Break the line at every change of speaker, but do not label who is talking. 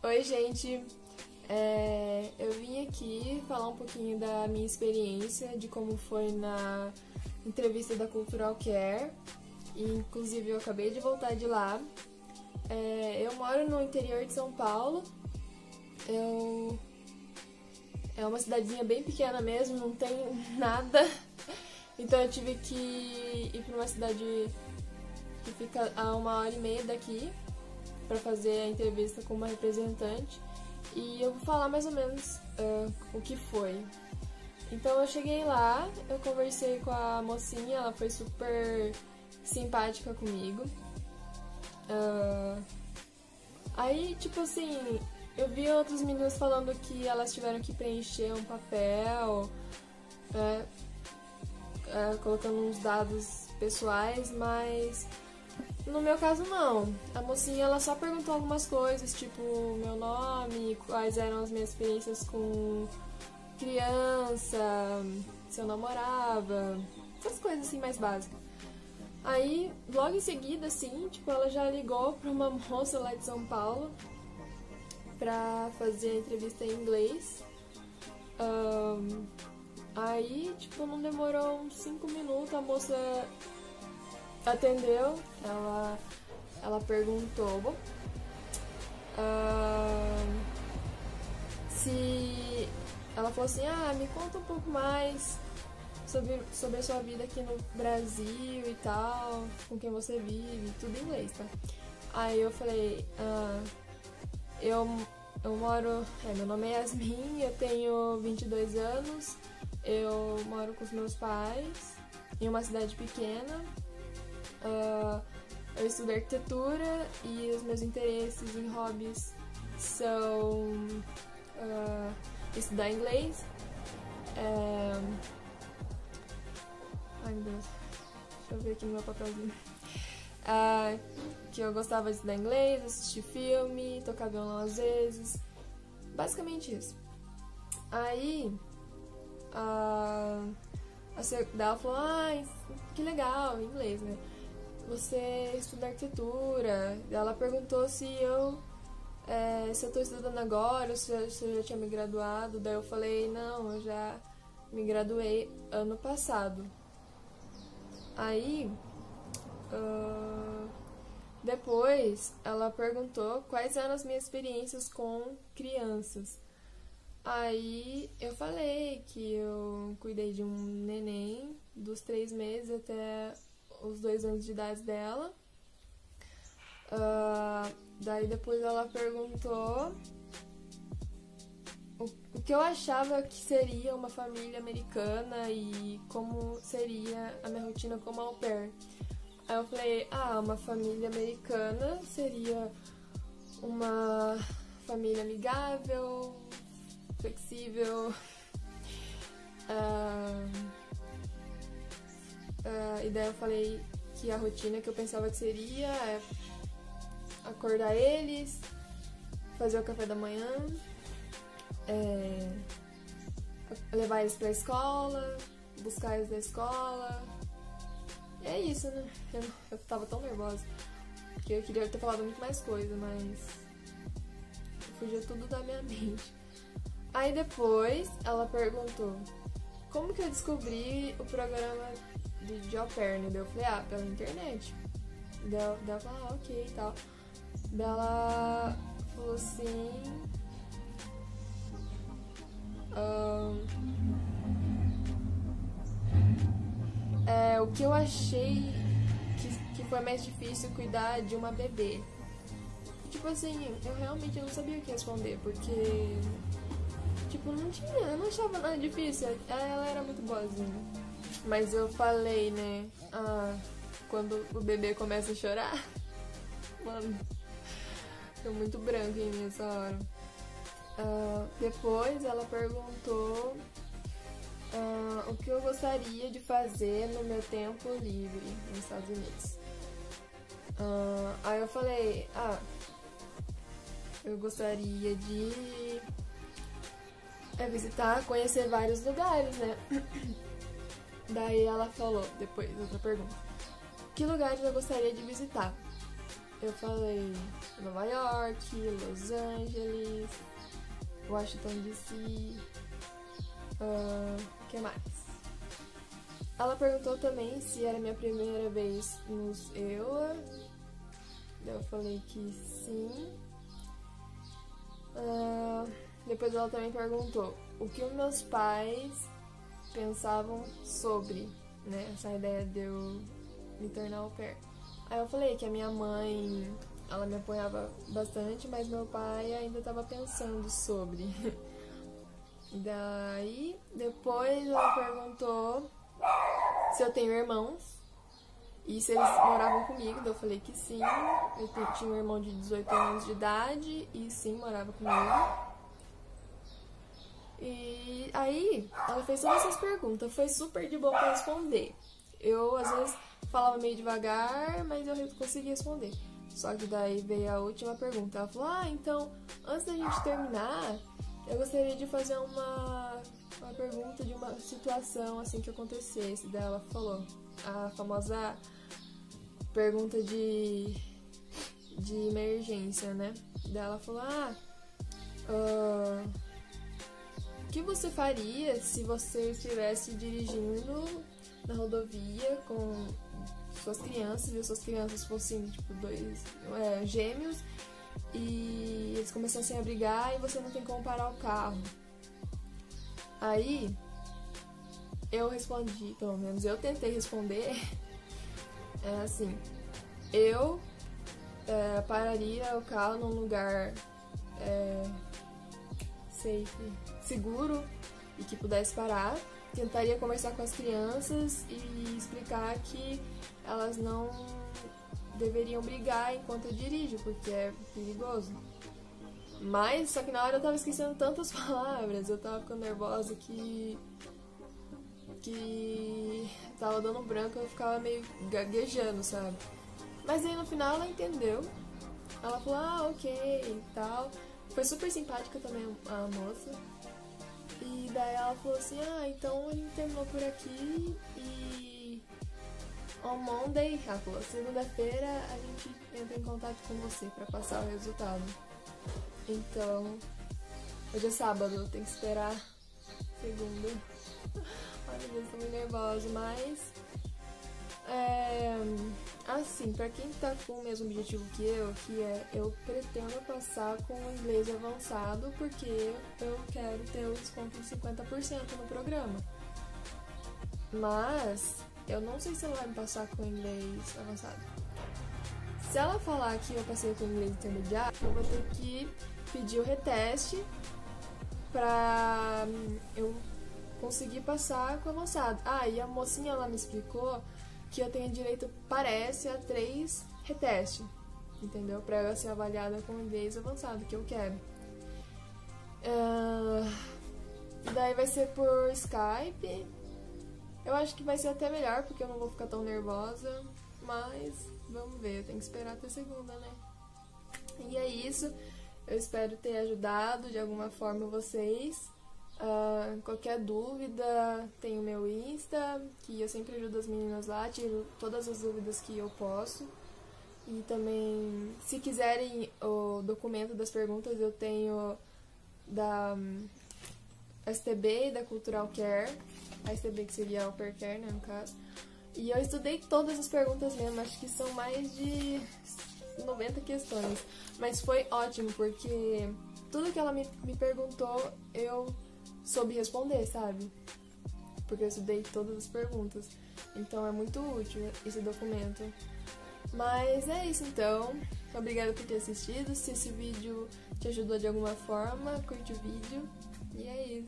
Oi, gente! Eu vim aqui falar um pouquinho da minha experiência, de como foi na entrevista da Cultural Care. Inclusive, eu acabei de voltar de lá. Eu moro no interior de São Paulo. É uma cidadezinha bem pequena mesmo, não tem nada. Então eu tive que ir para uma cidade que fica a 1h30 daqui para fazer a entrevista com uma representante. E eu vou falar mais ou menos o que foi. Então eu cheguei lá, eu conversei com a mocinha, ela foi super simpática comigo. Aí, tipo assim, eu vi outros meninos falando que elas tiveram que preencher um papel, colocando uns dados pessoais, mas no meu caso não. A mocinha ela só perguntou algumas coisas, tipo meu nome, quais eram as minhas experiências com criança, se eu namorava, essas coisas assim mais básicas. Aí, logo em seguida, assim, tipo, ela já ligou pra uma moça lá de São Paulo pra fazer a entrevista em inglês. Aí, tipo, não demorou uns 5 minutos, a moça atendeu, ela perguntou se... Ela falou assim, me conta um pouco mais sobre a sua vida aqui no Brasil e tal, com quem você vive, tudo em inglês, tá? Aí eu falei, eu moro... meu nome é Yasmin, eu tenho 22 anos, eu moro com os meus pais em uma cidade pequena. Eu estudo arquitetura e os meus interesses e hobbies são estudar inglês. Ai meu Deus, deixa eu ver aqui no meu papelzinho. Que eu gostava de estudar inglês, assistir filme, tocar violão às vezes. Basicamente isso. Aí ela falou, que legal, inglês, né? Você estuda arquitetura. Ela perguntou se eu tô estudando agora, se eu já tinha me graduado. Daí eu falei, não, eu já me graduei ano passado. Aí, depois ela perguntou quais eram as minhas experiências com crianças. Aí eu falei que eu cuidei de um neném dos 3 meses até os 2 anos de idade dela. Daí depois ela perguntou o que eu achava que seria uma família americana e como seria a minha rotina como au pair. Aí eu falei, uma família americana seria uma família amigável, flexível, e daí eu falei que a rotina que eu pensava que seria é acordar eles, fazer o café da manhã, levar eles pra escola, buscar eles da escola. E é isso, né? Eu tava tão nervosa que eu queria ter falado muito mais coisa, mas fugiu tudo da minha mente. Aí depois ela perguntou como que eu descobri o programa de au pair, né? Eu falei, pela internet. Daí ela falou, ok e tal. Daí ela falou assim, o que eu achei que foi mais difícil cuidar de uma bebê. Tipo assim, eu realmente não sabia o que responder, porque tipo, eu não achava nada difícil, ela era muito boazinha. Mas eu falei, né, quando o bebê começa a chorar, mano, tô muito branco em mim nessa hora. Depois ela perguntou o que eu gostaria de fazer no meu tempo livre nos Estados Unidos. Aí eu falei, eu gostaria de visitar, conhecer vários lugares, né? Daí ela falou, depois, outra pergunta, que lugares eu gostaria de visitar? eu falei Nova York, Los Angeles, Washington DC, que mais? Ela perguntou também se era minha primeira vez nos EUA. Eu falei que sim. Depois ela também perguntou o que os meus pais pensavam sobre, né, essa ideia de eu me tornar au pair. Aí eu falei que a minha mãe, ela me apoiava bastante, mas meu pai ainda estava pensando sobre. Daí, depois ela perguntou se eu tenho irmãos e se eles moravam comigo. Eu falei que sim, eu tinha um irmão de 18 anos de idade e sim, morava comigo. E aí, ela fez todas essas perguntas, foi super de boa pra responder. Eu, às vezes, falava meio devagar, mas eu consegui responder. Só que daí veio a última pergunta. Ela falou, então, antes da gente terminar, eu gostaria de fazer uma pergunta de uma situação, assim, que acontecesse. Daí ela falou, a famosa pergunta de emergência, né? Daí ela falou, o que você faria se você estivesse dirigindo na rodovia com suas crianças e suas crianças fossem, tipo, dois gêmeos e eles começassem a brigar e você não tem como parar o carro? Aí eu respondi, pelo menos eu tentei responder, assim, eu pararia o carro num lugar safe, seguro e que pudesse parar. Tentaria conversar com as crianças e explicar que elas não deveriam brigar enquanto eu dirijo, porque é perigoso. Mas, só que na hora eu tava esquecendo tantas palavras, eu tava ficando nervosa que tava dando branco, eu ficava meio gaguejando, sabe? Mas aí no final ela entendeu. Ela falou, ok e tal. Foi super simpática também a moça. E daí ela falou assim, então a gente terminou por aqui e on Monday, ela falou, segunda-feira a gente entra em contato com você pra passar o resultado. Então, hoje é sábado, eu tenho que esperar segunda. Ai meu Deus, tô muito nervosa, mas assim, pra quem tá com o mesmo objetivo que eu pretendo passar com o inglês avançado, porque eu quero ter o desconto de 50% no programa. Mas eu não sei se ela vai me passar com o inglês avançado. Se ela falar que eu passei com o inglês intermediário, eu vou ter que pedir o reteste pra eu conseguir passar com o avançado. E a mocinha lá me explicou que eu tenho direito, parece, a 3 retestes, entendeu? Pra eu ser avaliada com inglês avançado, que eu quero. Daí vai ser por Skype. Eu acho que vai ser até melhor, porque eu não vou ficar tão nervosa, mas vamos ver, eu tenho que esperar até segunda, né? E é isso, eu espero ter ajudado de alguma forma vocês. Qualquer dúvida, tem o meu Insta, que eu sempre ajudo as meninas lá, tiro todas as dúvidas que eu posso. E também, se quiserem o documento das perguntas, eu tenho da STB e da Cultural Care. A STB que seria a Au Pair Care, né, no caso. E eu estudei todas as perguntas mesmo, acho que são mais de 90 questões. Mas foi ótimo, porque tudo que ela me perguntou, eu soube responder, sabe? Porque eu estudei todas as perguntas. Então é muito útil esse documento. Mas é isso então. Obrigada por ter assistido. Se esse vídeo te ajudou de alguma forma, curte o vídeo. E é isso.